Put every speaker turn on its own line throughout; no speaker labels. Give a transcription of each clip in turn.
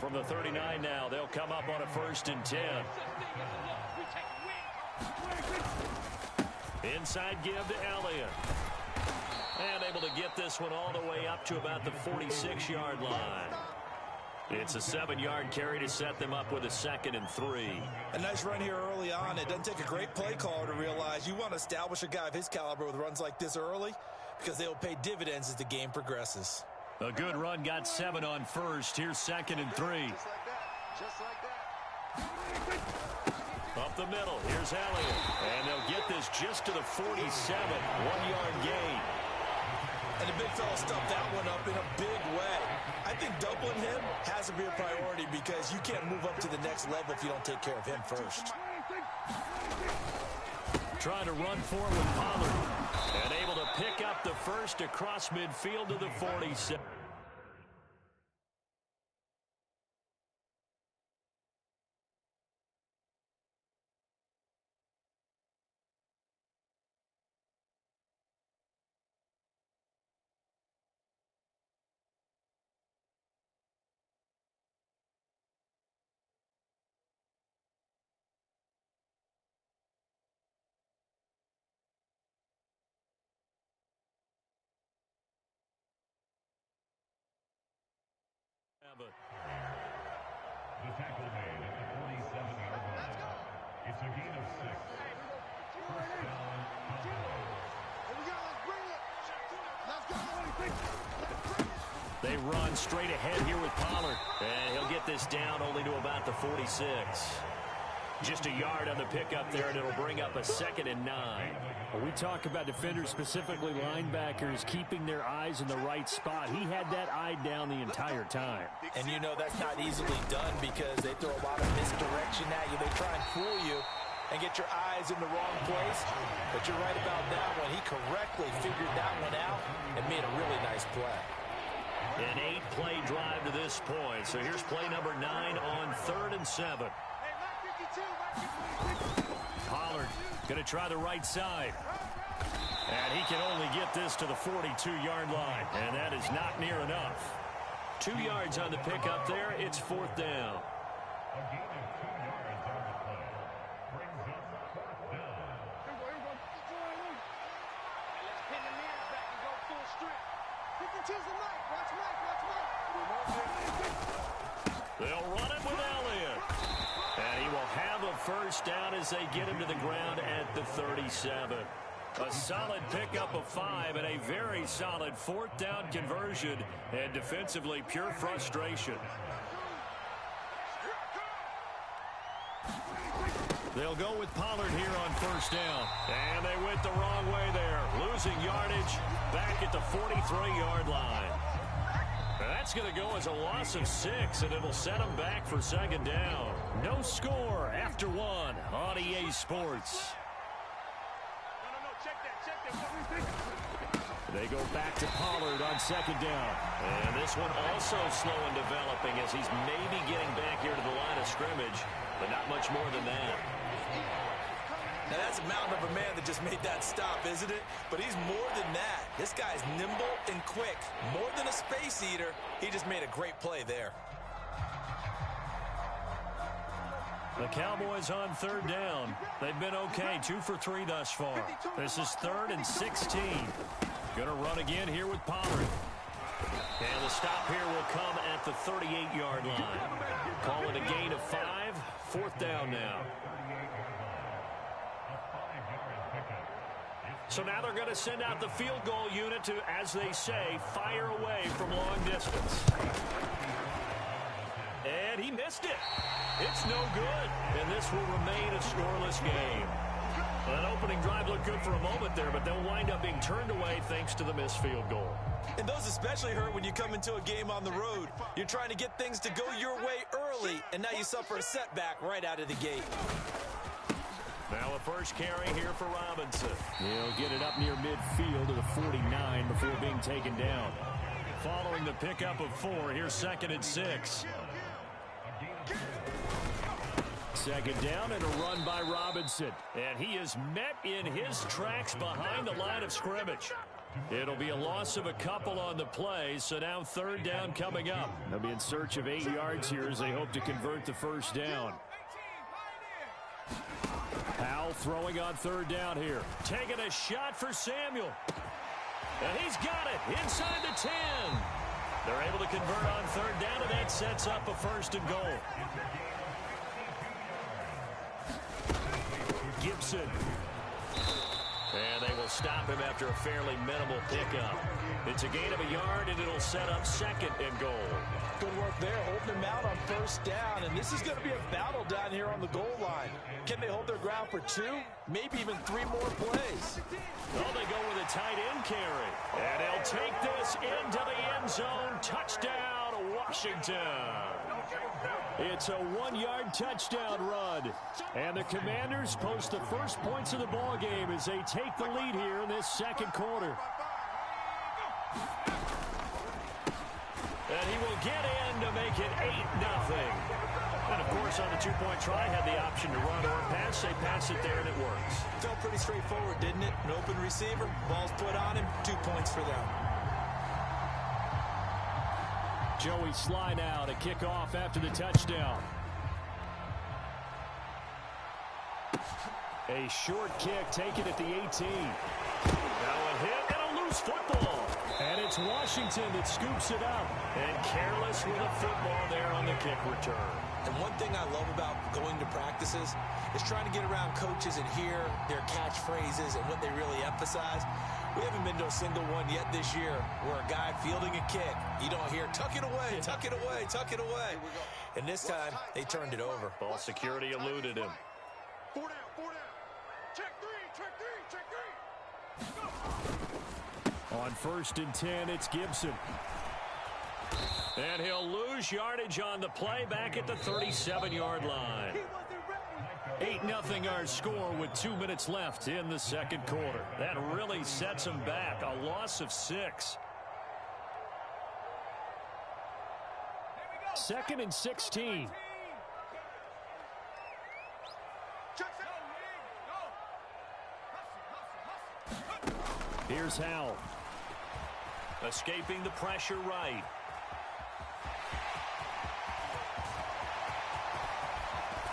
from the 39 now. They'll come up on a 1st and 10. Inside give to Elliott. And able to get this one all the way up to about the 46-yard line. It's a 7-yard carry to set them up with a 2nd and 3.
A nice run here early on. It doesn't take a great play caller to realize you want to establish a guy of his caliber with runs like this early because they'll pay dividends as the game progresses.
A good run got 7 on 1st. Here's 2nd and 3.
Just like that.
Up the middle. Here's Elliott. And they'll get this just to the 47. 1-yard gain.
And the big fella stuffed that one up in a big way. I think doubling him has to be a priority because you can't move up to the next level if you don't take care of him first.
Trying to run forward with Pollard. And able to pick up the first across midfield to the 47.
The tackle made at the 47-yard line. It's a gain of 6. First down, Cowboys.
Here we go. Let's bring it. Let's go.
They run straight ahead here with Pollard. And he'll get this down only to about the 46. Just a yard on the pickup there, and it'll bring up a 2nd and 9.
Well, we talk about defenders, specifically linebackers, keeping their eyes in the right spot. He had that eye down the entire time.
And you know that's not easily done because they throw a lot of misdirection at you. They try and fool you and get your eyes in the wrong place. But you're right about that one. He correctly figured that one out and made a really nice play.
An 8-play drive to this point. So here's play number 9 on 3rd and 7. Pollard going to try the right side. And he can only get this to the 42-yard line. And that is not near enough. 2 yards on the pickup there. It's 4th down.
A gain of 2 yards on the play. Brings up 4th down.
Let's pin the mirrors back and go full strip. You can choose the mic. Watch Mike.
They'll run it with Elliott. And he will have a first down as they get him to the ground at the 37. A solid pickup of 5 and a very solid 4th down conversion. And defensively, pure frustration. They'll go with Pollard here on 1st down. And they went the wrong way there. Losing yardage back at the 43-yard line. That's going to go as a loss of 6, and it'll set them back for 2nd down. No score after 1 on EA Sports. They go back to Pollard on 2nd down. And this one also slow in developing as he's maybe getting back here to the line of scrimmage, but not much more than that.
Now that's a mountain of a man that just made that stop, isn't it? But he's more than that. This guy's nimble and quick. More than a space eater. He just made a great play there.
The Cowboys on 3rd down. They've been okay, 2 for 3 thus far. This is 3rd and 16. Going to run again here with Pollard. And the stop here will come at the 38-yard line. Call it a gain of 5. 4th down now. So now they're going to send out the field goal unit to, as they say, fire away from long distance. And he missed it. It's no good. And this will remain a scoreless game. That opening drive looked good for a moment there, but they'll wind up being turned away thanks to the missed field goal.
And those especially hurt when you come into a game on the road. You're trying to get things to go your way early, and now you suffer a setback right out of the gate.
Now a first carry here for Robinson. He'll get it up near midfield to the 49 before being taken down. Following the pickup of 4, here's 2nd and 6. 2nd down and a run by Robinson. And he is met in his tracks behind the line of scrimmage. It'll be a loss of a couple on the play, so now third down coming up.
They'll be in search of 8 yards here as they hope to convert the first down. Powell throwing on third down here.
Taking a shot for Samuel. And he's got it inside the 10. They're able to convert on third down, and that sets up a first and goal. Gibson. And they will stop him after a fairly minimal pickup. It's a gain of a yard, and it'll set up second and goal.
Good work there, holding them out on first down, and this is going to be a battle down here on the goal line. Can they hold their ground for 2, maybe even 3 more plays?
Oh, they go with a tight end carry. And he'll take this into the end zone. Touchdown, Washington. It's a 1-yard touchdown run. And the Commanders post the first points of the ball game as they take the lead here in this second quarter. And he will get in to make it 8-0. And, of course, on the 2-point try, had the option to run or pass. They pass it there, and it works.
Felt pretty straightforward, didn't it? An open receiver, ball's put on him, 2 points for them.
Joey Sly now to kick off after the touchdown. A short kick taken at the 18.
Now a hit and a loose football.
And it's Washington that scoops it up.
And careless with a football there on the kick return.
And one thing I love about going to practices is trying to get around coaches and hear their catchphrases and what they really emphasize. We haven't been to a single one yet this year where a guy fielding a kick, you don't hear, tuck it away, tuck it away, tuck it away. And this time, they turned it over.
Ball security eluded him.
4 down, 4 down. Check 3, check 3, check 3.
On first and 10, it's Gibson.
And he'll lose yardage on the play back at the 37-yard line. 8-0 our score with 2 minutes left in the second quarter. That really sets them back. A loss of 6.
Second and 16. Here's Howell.
Escaping the pressure right.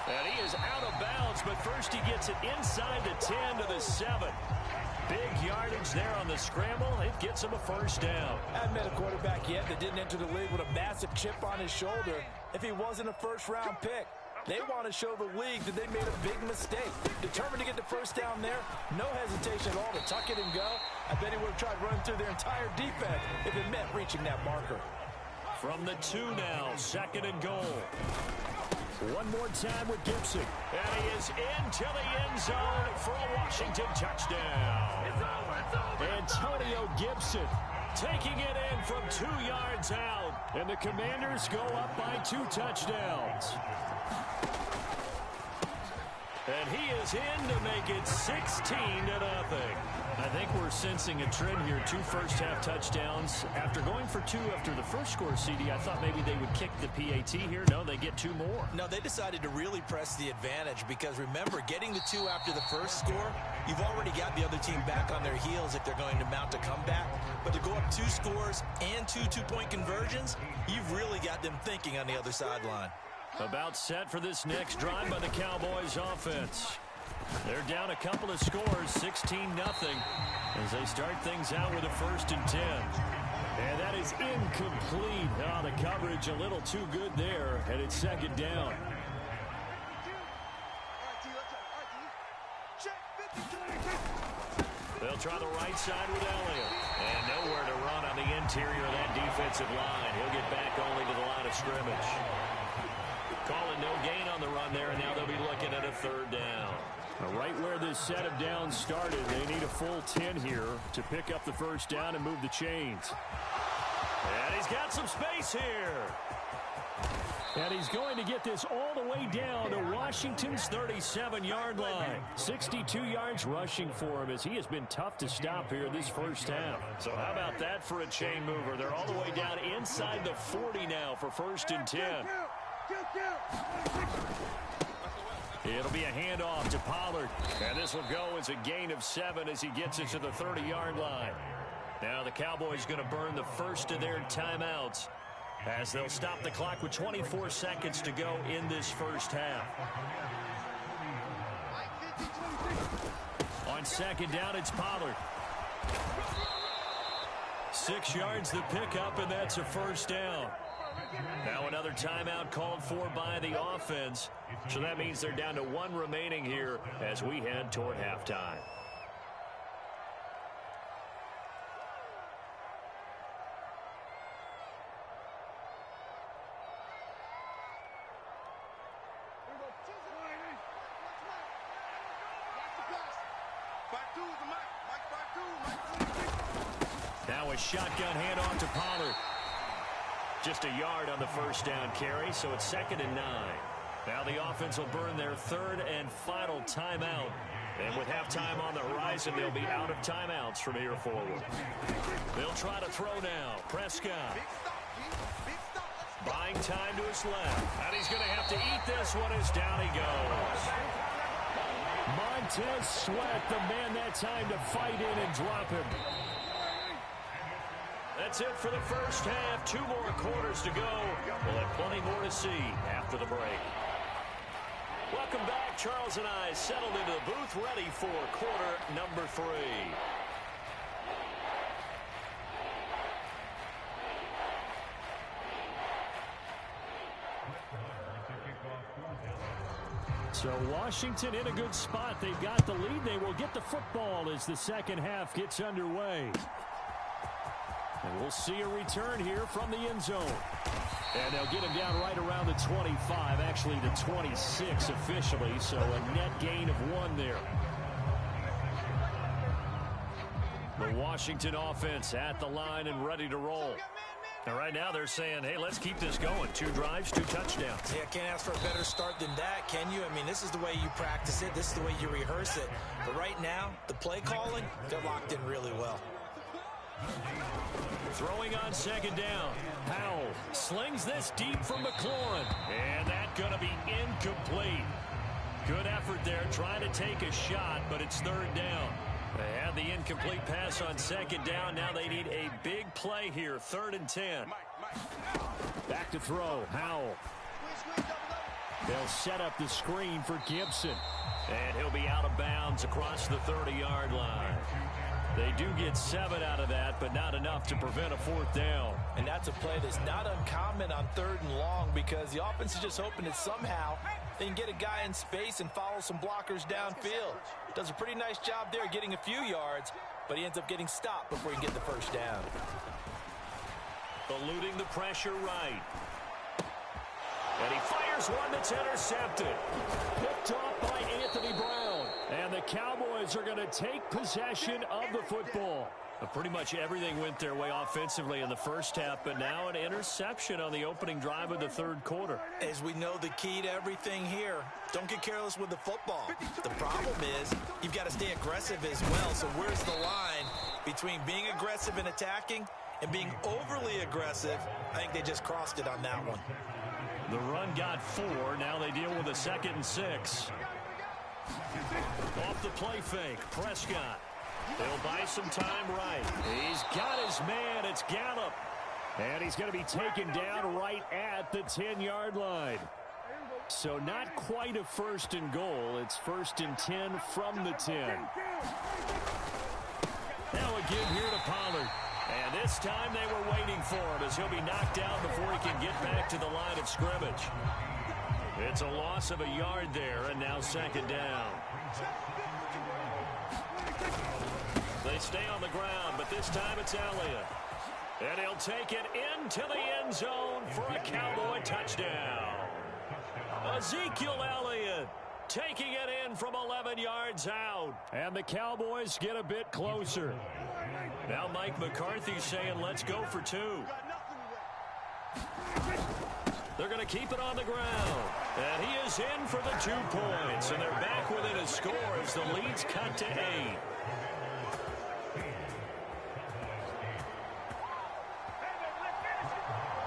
And he is out of bounds, but first he gets it inside the 10 to the 7. Big yardage there on the scramble. It gets him a first down.
I haven't met a quarterback yet that didn't enter the league with a massive chip on his shoulder if he wasn't a first-round pick. They want to show the league that they made a big mistake. Determined to get the first down there, no hesitation at all to tuck it and go. I bet he would have tried running through their entire defense if it meant reaching that marker.
From the 2 now, second and goal.
One more time with Gibson.
And he is into the end zone for a Washington touchdown.
Antonio Gibson
taking it in from 2 yards out.
And the Commanders go up by 2 touchdowns.
And he is in to make it 16-0.
I think we're sensing a trend here. 2 first-half touchdowns. After going for 2 after the first score, CD, I thought maybe they would kick the PAT here. No, they get 2 more.
No, they decided to really press the advantage because, remember, getting the 2 after the first score, you've already got the other team back on their heels if they're going to mount a comeback. But to go up 2 scores and 2 two-point conversions, you've really got them thinking on the other sideline.
About set for this next drive by the Cowboys offense. They're down a couple of scores, 16-0, as they start things out with a first and 10. And that is incomplete. Oh, the coverage a little too good there, and it's second down. They'll try the right side with Elliott. And nowhere to run on the interior of that defensive line. He'll get back only to the line of scrimmage. Calling no gain on the run there, and now they'll be looking at a third down.
Right where this set of downs started, they need a full 10 here to pick up the first down and move the chains.
And he's got some space here.
And he's going to get this all the way down to Washington's 37-yard line. 62 yards rushing for him as he has been tough to stop here this first half.
So how about that for a chain mover? They're all the way down inside the 40 now for first and 10. It'll be a handoff to Pollard. And this will go as a gain of 7 as he gets it to the 30-yard line.
Now the Cowboys going to burn the first of their timeouts as they'll stop the clock with 24 seconds to go in this first half. On second down, it's Pollard. 6 yards the pickup, and that's a first down. Now another timeout called for by the offense. So that means they're down to 1 remaining here as we head toward halftime. Now a shotgun handoff to Pollard. Just a yard on the first down carry, so it's 2nd and 9. Now the offense will burn their 3rd and final timeout. And with halftime on the horizon, they'll be out of timeouts from here forward. They'll try to throw now. Prescott. Buying time to his left. And he's going to have to eat this one as down he goes. Montez Sweat, the man that time to fight in and drop him. That's it for the first half. 2 more quarters to go. We'll have plenty more to see after the break. Welcome back. Charles and I settled into the booth, ready for quarter number 3. So Washington in a good spot. They've got the lead. They will get the football as the second half gets underway. And we'll see a return here from the end zone. And they'll get him down right around the 25, actually the 26 officially, so a net gain of 1 there. The Washington offense at the line and ready to roll. And right now they're saying, hey, let's keep this going. 2 drives, 2 touchdowns.
Yeah, can't ask for a better start than that, can you? I mean, this is the way you practice it. This is the way you rehearse it. But right now, the play calling, they're locked in really well.
Throwing on second down. Powell slings this deep from McLaurin. And that's going to be incomplete. Good effort there trying to take a shot, but it's 3rd down. They had the incomplete pass on second down. Now they need a big play here. 3rd and 10. Back to throw. Howell. They'll set up the screen for Gibson. And he'll be out of bounds across the 30-yard line. They do get 7 out of that, but not enough to prevent a 4th down.
And that's a play that's not uncommon on 3rd and long because the offense is just hoping that somehow they can get a guy in space and follow some blockers downfield. Does a pretty nice job there getting a few yards, but he ends up getting stopped before he can get the first down.
Eluding the pressure right. And he fires one that's intercepted. Picked off by Anthony Brown. And the Cowboys are going to take possession of the football. Pretty much everything went their way offensively in the first half, but now an interception on the opening drive of the 3rd quarter.
As we know, the key to everything here, don't get careless with the football. The problem is you've got to stay aggressive as well. So where's the line between being aggressive and attacking and being overly aggressive? I think they just crossed it on that one.
The run got 4. Now they deal with a 2nd and 6. Off the play fake, Prescott. They'll buy some time right. He's got his man. It's Gallup. And he's going to be taken down right at the 10-yard line. So not quite a 1st and goal. It's 1st and 10 from the 10. Now a give here to Pollard. And this time they were waiting for him as he'll be knocked down before he can get back to the line of scrimmage. It's a loss of a yard there, and now 2nd down. They stay on the ground, but this time it's Elliott. And he'll take it into the end zone for a Cowboy touchdown. Ezekiel Elliott taking it in from 11 yards out. And the Cowboys get a bit closer. Now Mike McCarthy saying, let's go for 2. They're going to keep it on the ground. And he is in for the 2 points. And they're back within a score as the lead's cut to 8.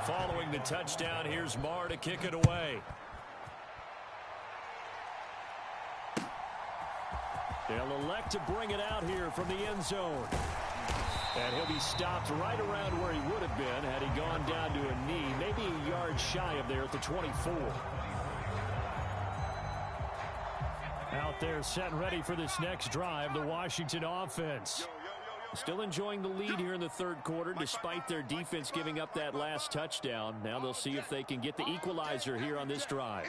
Following the touchdown, here's Marr to kick it away. They'll elect to bring it out here from the end zone. And he'll be stopped right around where he would have been had he gone down to a knee, maybe a yard shy of there at the 24. Out there set and ready for this next drive, the Washington offense. Still enjoying the lead here in the third quarter despite their defense giving up that last touchdown. Now they'll see if they can get the equalizer here on this drive.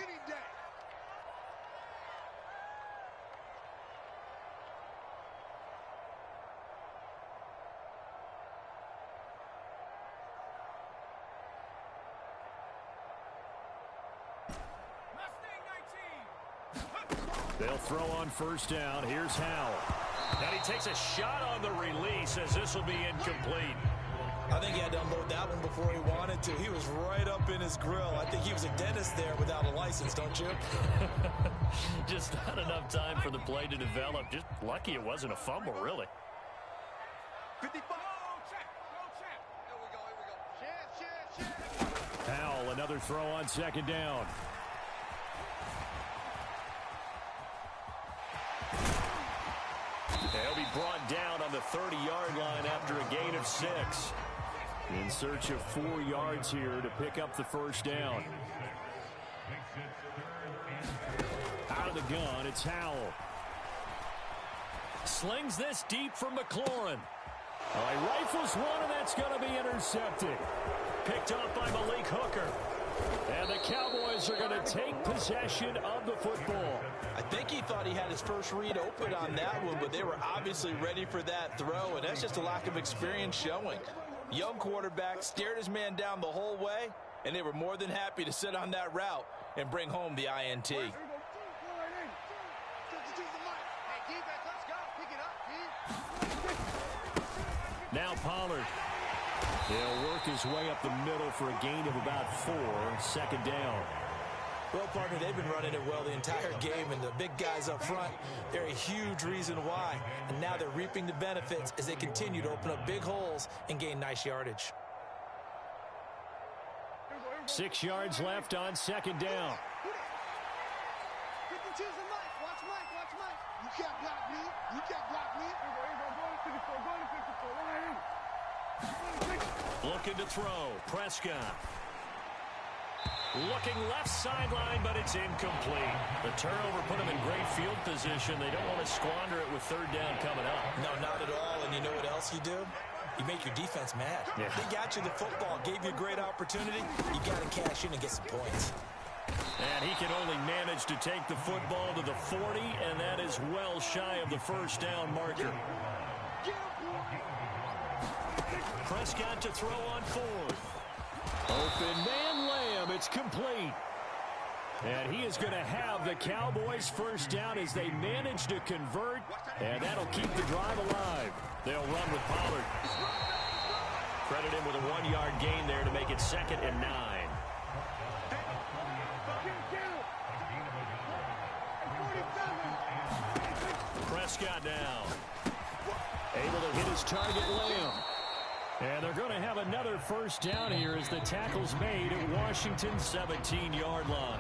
They'll throw on first down. Here's Howell. And he takes a shot on the release as this will be incomplete.
I think he had to unload that one before he wanted to. He was right up in his grill. I think he was a dentist there without a license, don't you?
Just not enough time for the play to develop. Just lucky it wasn't a fumble, really.
55. Here we go.
Howell, another throw on second down. They'll be brought down on the 30-yard line after a gain of 6. In search of 4 yards here to pick up the first down. Out of the gun, it's Howell. Slings this deep from McLaurin. He rifles one, and that's going to be intercepted. Picked off by Malik Hooker. And the Cowboys are going to take possession of the football.
I think he thought he had his first read open on that one, but they were obviously ready for that throw, and that's just a lack of experience showing. Young quarterback stared his man down the whole way, and they were more than happy to sit on that route and bring home the INT.
Now Pollard. He'll work his way up the middle for a gain of about 4. Second down.
Well, partner, they've been running it well the entire game, and the big guys up front, they're a huge reason why. And now they're reaping the benefits as they continue to open up big holes and gain nice yardage.
6 yards left on second down.
Watch Mike. You can't block me.
Looking to throw. Prescott. Looking left sideline, but it's incomplete. The turnover put them in great field position. They don't want to squander it with third down coming up.
No, not at all. And you know what else you do? You make your defense mad.
Yeah.
They got you the football, gave you a great opportunity. You got to cash in and get some points.
And he can only manage to take the football to the 40, and that is well shy of the first down marker. Prescott to throw on fourth. Open man Lamb. It's complete. And he is going to have the Cowboys first down as they manage to convert, and that'll keep the drive alive. They'll run with Pollard. Credit him with a 1-yard gain there to make it 2nd and 9. Prescott now. Able to hit his target, Lamb. And they're going to have another first down here as the tackle's made at Washington's 17-yard line.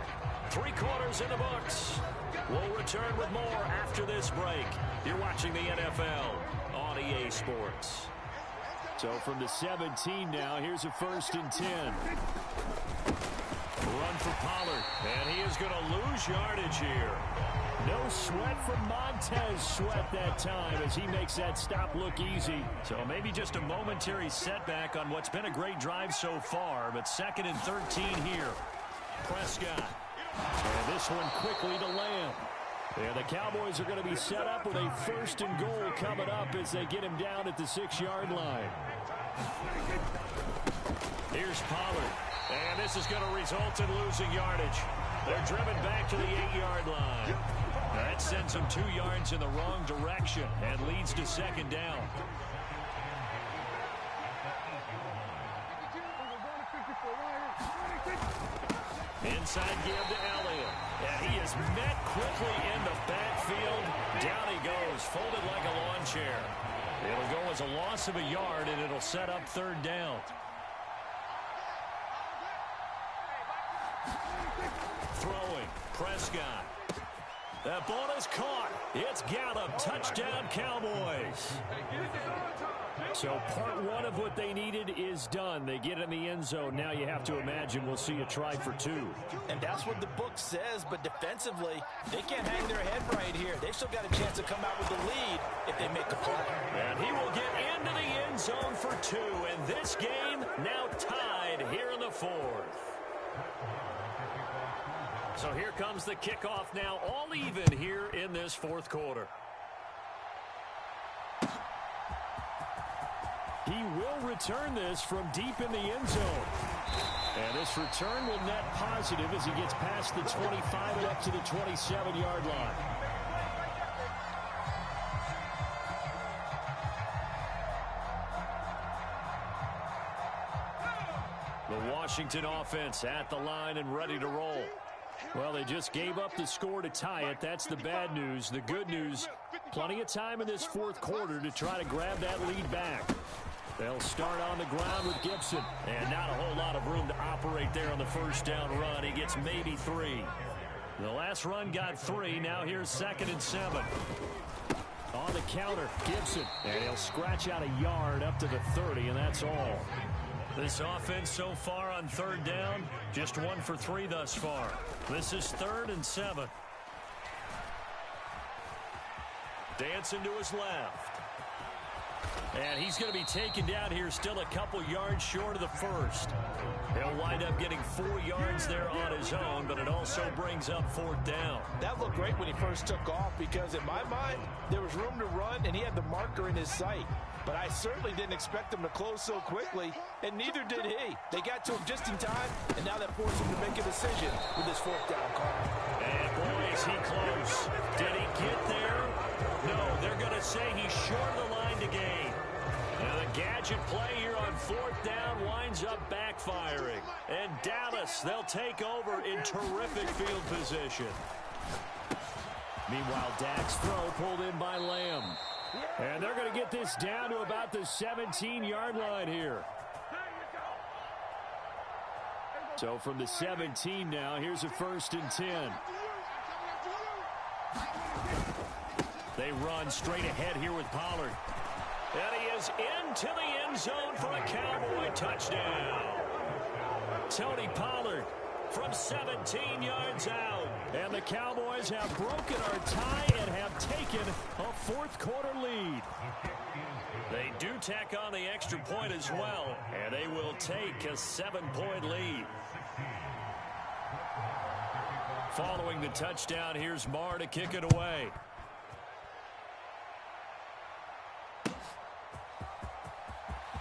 3 quarters in the books. We'll return with more after this break. You're watching the NFL on EA Sports. So from the 17 now, here's a 1st and 10. Run for Pollard, and he is going to lose yardage here. No sweat from Montez Sweat that time as he makes that stop look easy. So maybe just a momentary setback on what's been a great drive so far, but 2nd and 13 here. Prescott. And this one quickly to Lamb. And the Cowboys are going to be set up with a 1st and goal coming up as they get him down at the 6-yard line. Here's Pollard. And this is going to result in losing yardage. They're driven back to the 8-yard line. That sends them 2 yards in the wrong direction and leads to 2nd down. Inside give to Elliott. And he is met quickly in the backfield. Down he goes, folded like a lawn chair. It'll go as a loss of a yard, and it'll set up 3rd down. Throwing, Prescott. That ball is caught. It's Gallup. Touchdown, Cowboys. So part one of what they needed is done. They get in the end zone. Now you have to imagine we'll see a try for two.
And that's what the book says, but defensively, they can't hang their head right here. They've still got a chance to come out with the lead if they make a play.
And he will get into the end zone for two. And this game now tied here in the fourth. So here comes the kickoff now, all even here in this fourth quarter. He will return this from deep in the end zone. And this return will net positive as he gets past the 25 and up to the 27-yard line. The Washington offense at the line and ready to roll. Well, they just gave up the score to tie it. That's the bad news. The good news, plenty of time in this fourth quarter to try to grab that lead back. They'll start on the ground with Gibson. And not a whole lot of room to operate there on the first down run. He gets maybe 3. The last run got 3. Now here's 2nd and 7. On the counter, Gibson. And he'll scratch out a yard up to the 30, and that's all. This offense so far on 3rd down, just 1 for 3 thus far. This is 3rd and 7. Dancing to his left. And he's going to be taken down here, still a couple yards short of the first. He'll wind up getting 4 yards there on his own, but it also brings up 4th down.
That looked great when he first took off because, in my mind, there was room to run, and he had the marker in his sight. But I certainly didn't expect him to close so quickly, and neither did he. They got to him just in time, and now that forced him to make a decision with his 4th down call.
And, boy, is he close. Did he get there? No, they're going to say he's short of the line to gain. Now the gadget play here on 4th down winds up backfiring. And Dallas, they'll take over in terrific field position. Meanwhile, Dak's throw pulled in by Lamb. And they're going to get this down to about the 17-yard line here. So from the 17 now, here's a 1st and 10. They run straight ahead here with Pollard. And he is into the end zone for a Cowboy touchdown. Tony Pollard from 17 yards out. And the Cowboys have broken our tie and have taken a 4th quarter lead. They do tack on the extra point as well, and they will take a 7-point lead. Following the touchdown, here's Marr to kick it away.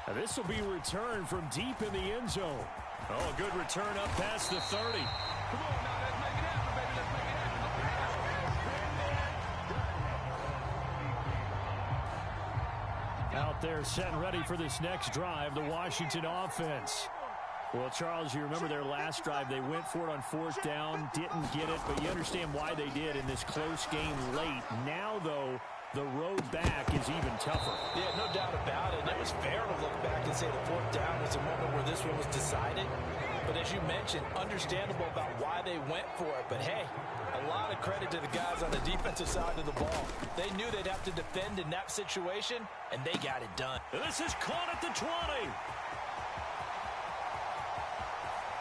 Now this will be returned from deep in the end zone. Oh, a good return up past the 30.
Come on now, let's make it happen, baby. Let's make it happen.
Out there set and ready for this next drive, the Washington offense. Well, Charles, you remember their last drive. They went for it on 4th down, didn't get it, but you understand why they did in this close game late. Now, though, the road back is even tougher.
Yeah, no doubt about it. And it was fair to look back and say the 4th down was a moment where this one was decided. But as you mentioned, understandable about why they went for it. But, hey, a lot of credit to the guys on the defensive side of the ball. They knew they'd have to defend in that situation, and they got it done.
This is caught at the 20.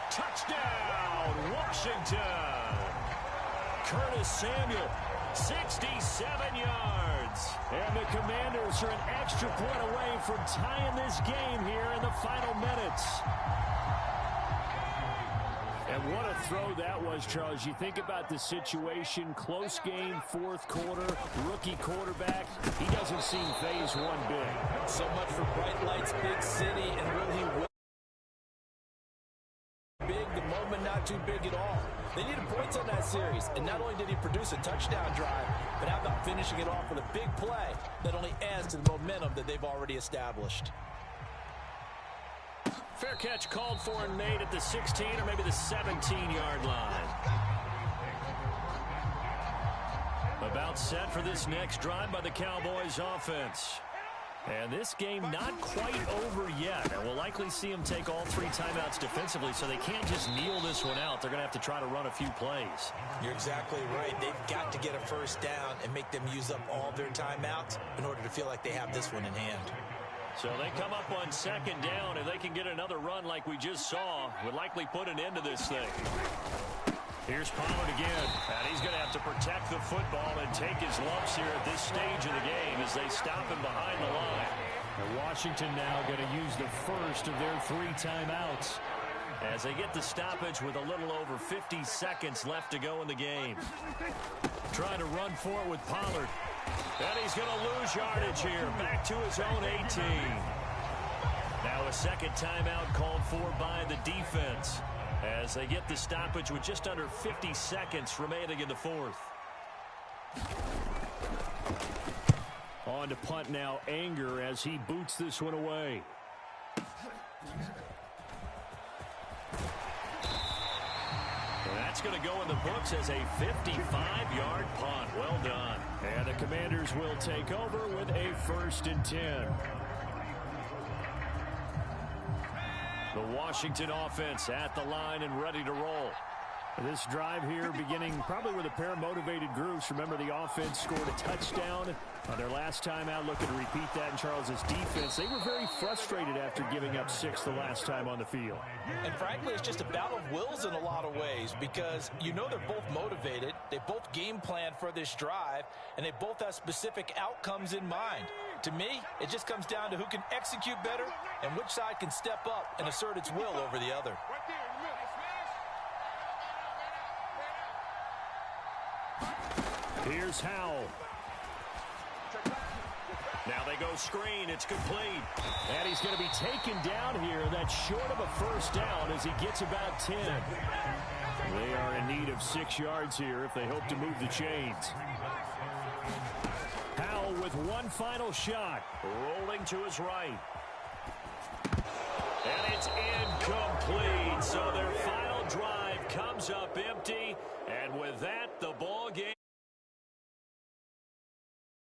Touchdown, Washington. Curtis Samuel, 67 yards. And the Commanders are an extra point away from tying this game here in the final minutes. And what a throw that was, Charles. You think about the situation, close game, 4th quarter, rookie quarterback. He doesn't seem phased one bit.
So much for bright lights, big city, and will he win? Big, the moment not too big at all. They needed points on that series, and not only did he produce a touchdown drive, but how about finishing it off with a big play that only adds to the momentum that they've already established.
Fair catch called for and made at the 16 or maybe the 17-yard line. About set for this next drive by the Cowboys offense. And this game not quite over yet. And we'll likely see them take all 3 timeouts defensively, so they can't just kneel this one out. They're going to have to try to run a few plays.
You're exactly right. They've got to get a first down and make them use up all their timeouts in order to feel like they have this one in hand.
So they come up on 2nd down. If they can get another run like we just saw, would likely put an end to this thing. Here's Pollard again, and he's going to have to protect the football and take his lumps here at this stage of the game as they stop him behind the line.
And Washington now going to use the first of their 3 timeouts.
As they get the stoppage with a little over 50 seconds left to go in the game. Trying to run for it with Pollard. And he's going to lose yardage here, back to his own 18. Now a 2nd timeout called for by the defense, as they get the stoppage with just under 50 seconds remaining in the 4th.
On to punt now, Anger, as he boots this one away.
That's going to go in the books as a 55-yard punt. Well done.
And the Commanders will take over with a 1st and 10.
The Washington offense at the line and ready to roll.
This drive here beginning probably with a pair of motivated groups. Remember, the offense scored a touchdown on their last time out. Looking to repeat that in Charles's defense. They were very frustrated after giving up 6 the last time on the field.
And frankly, it's just a battle of wills in a lot of ways, because you know they're both motivated. They both game plan for this drive, and they both have specific outcomes in mind. To me, it just comes down to who can execute better and which side can step up and assert its will over the other.
Here's Howell.
Now they go screen. It's complete.
And he's going to be taken down here. That's short of a 1st down as he gets about 10. They are in need of 6 yards here if they hope to move the chains. Howell with one final shot.
Rolling to his right. And it's incomplete. So their final drive comes up empty. And with that, the ball